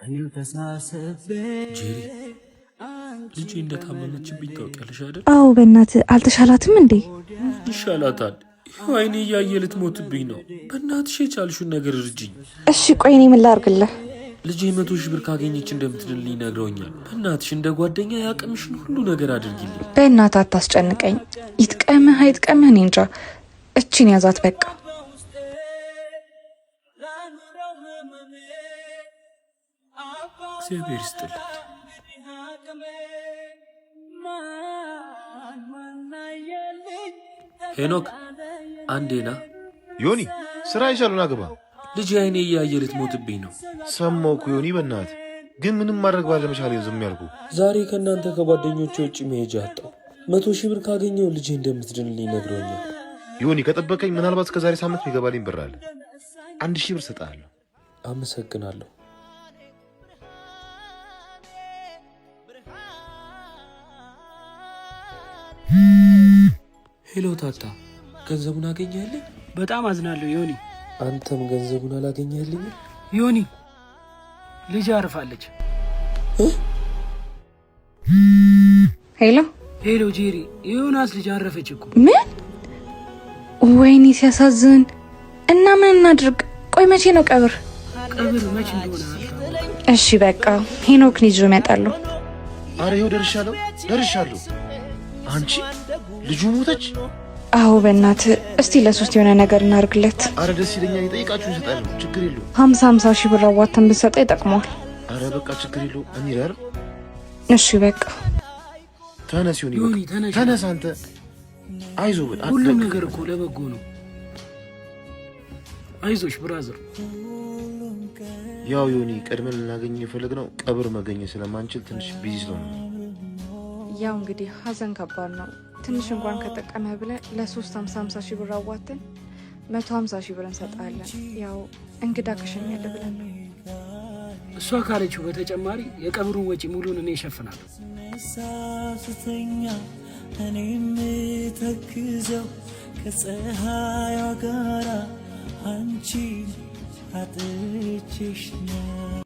ጄሪ ልጄ እንደታመመችብኝ ታውቂያለሽ አይደል? አዎ በእናትህ አልተሻላትም እንዴ? ይሻላታል። ይኸው አይኔ እያየ ልትሞትብኝ ነው። በእናትሽ የቻልሽውን ነገር እርጅኝ። እሺ ቆይ እኔ ምን ላድርግልህ? ልጄ 100,000 ብር ካገኘች እንደምትድልኝ ነግረውኛል። በእናትሽ እንደ ጓደኛ ያቅምሽን ሁሉ ነገር አድርጊልኝ። በእናትህ አታስጨንቀኝ። ይጥቀምህ አይጥቀምህ እኔ እንጃ። እቺን ያዛት በቃ። እግዚአብሔር ይስጥልኝ። ሄኖክ አንዴና ዮኒ ስራ ይሻሉና ግባ። ልጅ አይኔ እያየ ልትሞትብኝ ነው። ሰማሁ እኮ ዮኒ፣ በእናትህ ግን ምንም ማድረግ ባለመቻሌ ዝም ያልኩ። ዛሬ ከእናንተ ከጓደኞቼ ውጭ መሄጃ አጣሁ። 100,000 ብር ካገኘው ልጄ እንደምትድንልኝ ነግረውኛል። ዮኒ ከጠበቀኝ ምናልባት ከዛሬ ሳምንት የሚገባልኝ ብር አለ። 1,000 ብር ሰጥሃለሁ። አመሰግናለሁ። ሄሎ ታታ፣ ገንዘቡን አገኘህልኝ? በጣም አዝናለሁ ዮኒ። አንተም ገንዘቡን አላገኘህልኝ? ዮኒ ልጅ አርፋለች። ሄሎ ሄሎ ጄሪ፣ የዮናስ ልጅ አረፈች እኮ። ምን? ወይኔ ሲያሳዝን። እና ምን እናድርግ? ቆይ መቼ ነው ቀብር? ቀብር መቼ እንደሆነ እሺ በቃ ሄኖክን ይዞ እመጣለሁ። አረ ይኸው ደርሻለሁ። አንቺ ልጁ ሞተች? አዎ በእናትህ እስቲ ለሶስት የሆነ ነገር እናርግለት። አረ ደስ ይለኛል። ይጠይቃችሁ ይሰጣሉ። ችግር የለውም። 50 ሺህ ብር አዋተን ብንሰጠው ይጠቅመዋል። አረ በቃ ችግር የለውም። እንሂድ። እሺ በቃ ተነስ ዮኒ፣ ተነስ አንተ። አይዞህ በል። ሁሉም ነገር እኮ ለበጎ ነው። አይዞሽ ብራዘር። ያው ዮኒ ቀድመን ልናገኝ የፈለግነው ቀብር መገኘት ስለማንችል ትንሽ ቢዚ ስለሆነ፣ ያው እንግዲህ ሀዘን ከባድ ነው። ትንሽ እንኳን ከጠቀመ ብለህ ለ350 ሺህ ብር አዋተን 150 ሺህ ብር እንሰጣለን። ያው እንግዳ ከሸኛለህ ብለን ነው። እሷ ካለችው በተጨማሪ የቀብሩን ወጪ ሙሉን እኔ እሸፍናለሁ። እኔም ተክዘው ከፀሐዩ ጋራ አንቺ አጥቼሽ ነው።